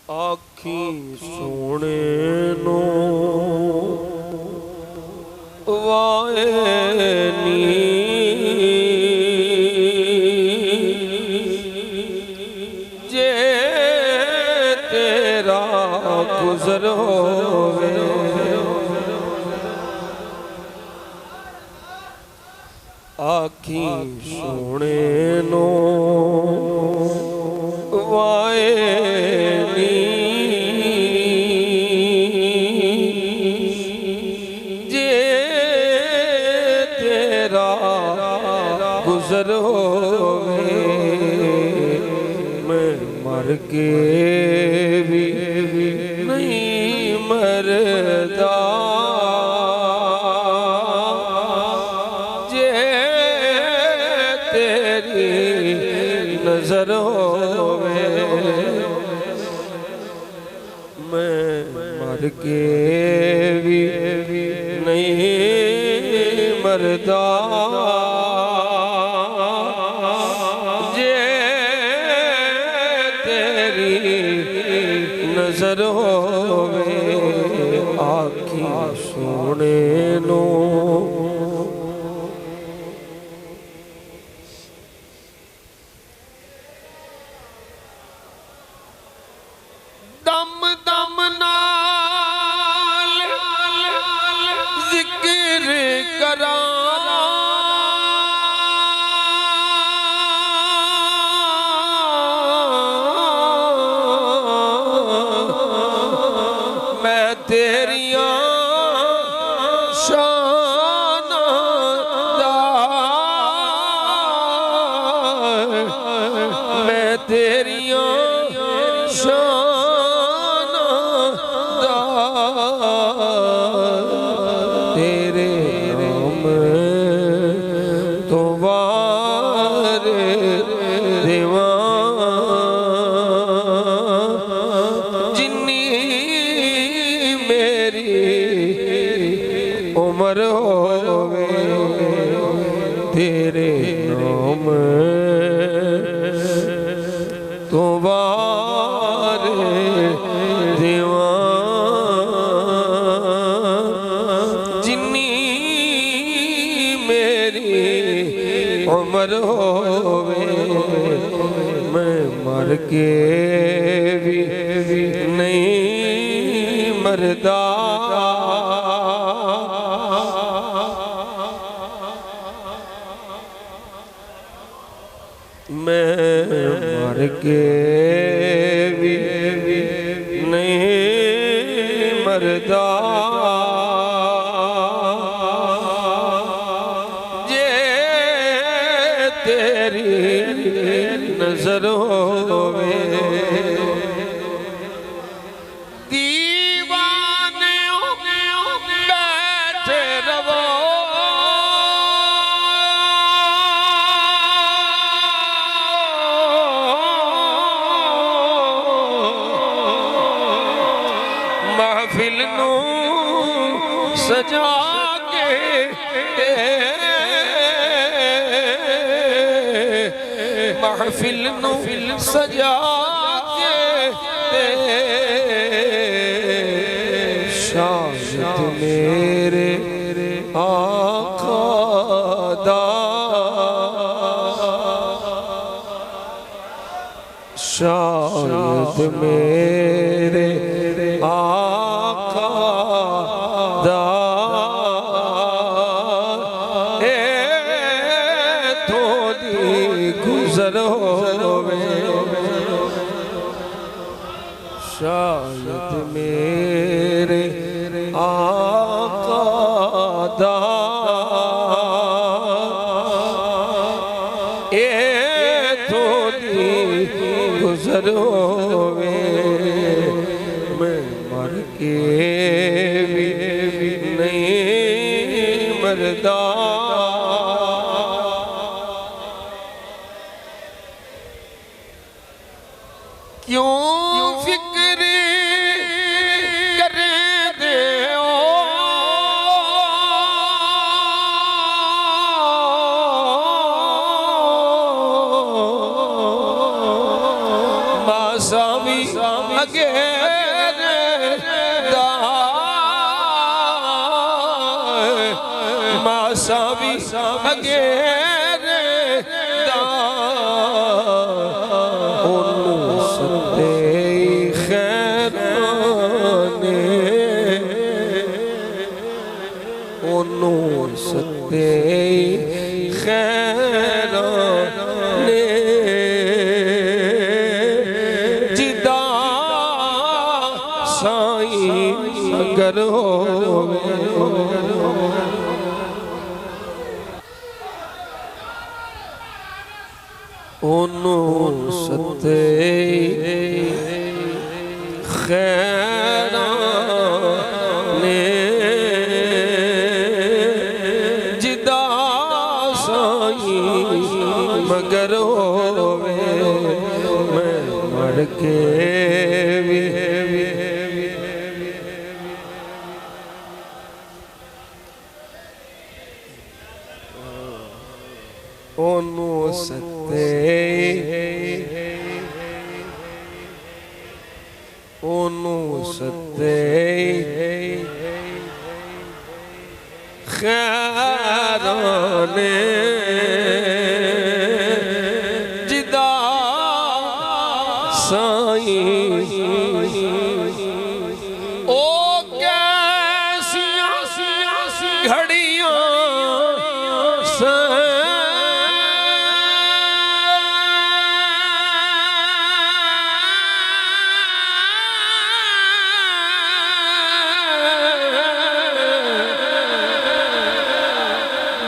आखी सोने नो वाए नी जे तेरा गुजर होवे आखी सोने नो वाए नी जे तेरा गुजर होवे मैं मर के भी नहीं मरदा जे तेरी नजर होवे मैं मर के भी नहीं मरदा जे तेरी नजर होवे आखी सोने नो दम दम नाल जिक्र करा मैं तेरिया शान दा मैं तेरिया शान दा तेरे नाम तो वार देवा जिन्नी मेरी उम्र होवे तेरे नाम तो वार देवा जिन्नी मेरी उम्र होवे मैं मर के भी नहीं मरदा मैं मर के भी नहीं मरदा जे तेरी नजर होवे दीवाने बैठे रवो महफिल नू सजा के महफिल नू सजा के शायद मेरे आका दा शायद मेरे आका दा थोड़ी गुजर होवे शायद मेरे आका दा थोड़ी गुजर होवे मैं मर के भी नहीं मरदा क्यों फिक्र कर दे मासावी अगे मासा भी अगेरे दा ओनू सते खैराने ओनू सते खैराने जिदा साईं अगर होवे ओनू सते खैराने जिदा साईं मगर होवे मैं मर के भी ओनू सते ओनू सते खैराने जिदा साईं ओ कैसियां घड़ियां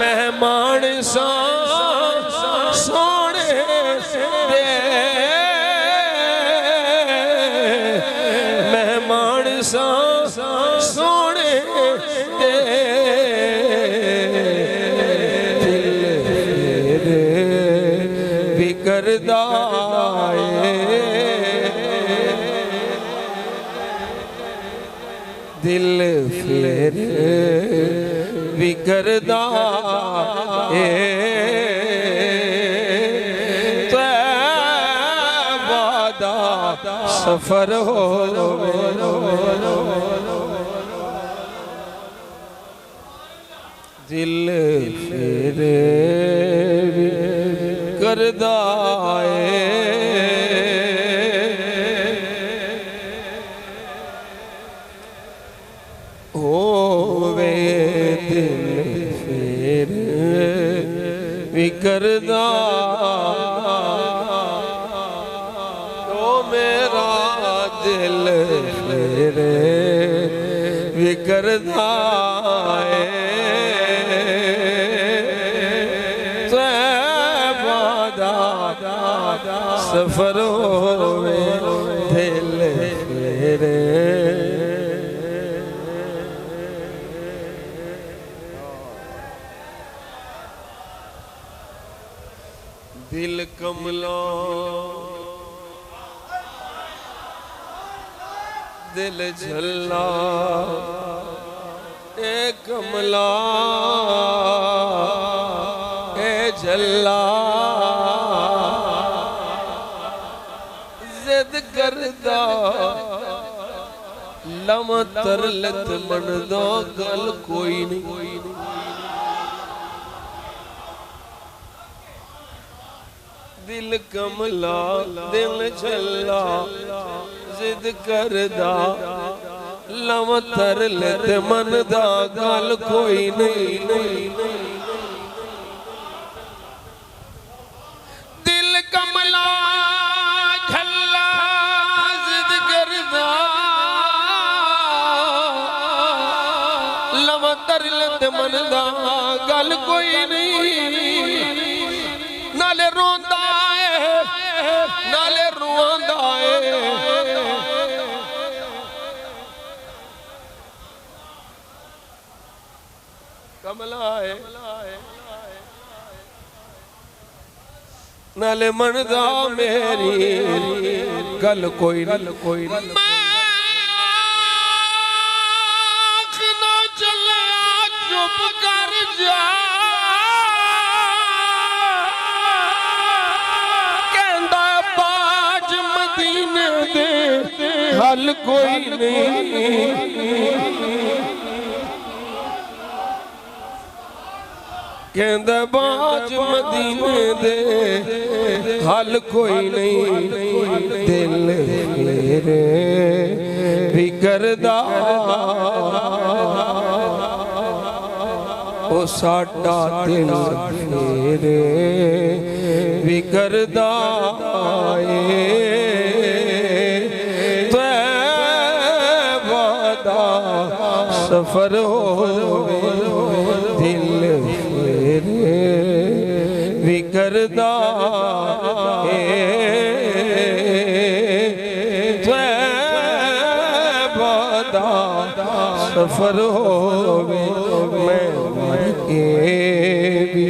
मेहमान सोने दे मेहमान सोने दे दिल भी करदा दिल फिर भी करदा वादा सफर हो दिल फिर भी करदा होवे दिल फिर भी करदा ओ मेरा दिल फिर भी करदा सफर होवे दिल फिर दिल कमला दिल झल्ला ए कमला ए झल्ला जिद करदा लम तरलत मन दो गल कोई नहीं दिल कमला दिल झल्ला जिद करदा लम तरलत मन दा गल कोई नहीं दिल कमला झल्ला जिद करदा लम तरलत मन दा गल कोई नहीं नाले रोंदा नाले रुआंदा कमला है नाले मनदा मेरी गल कोई चले चुप कर जा हल कोई नहीं कहंदा बाज मदीने दे हल कोई नहीं दिल मेरे भी करदा ओ साडा दिल मेरे भी करदा सफर होवे दिल मेरे भी करदा तैबादा सफर होवे मैं मर के भी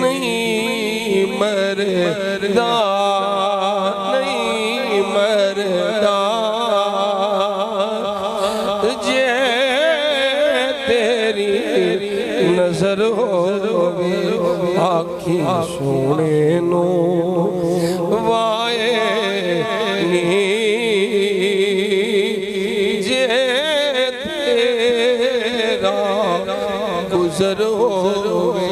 नहीं मरदा नहीं मरदा नजर होवे आखी सोने नो वाए नी जे तेरा गुजर होवे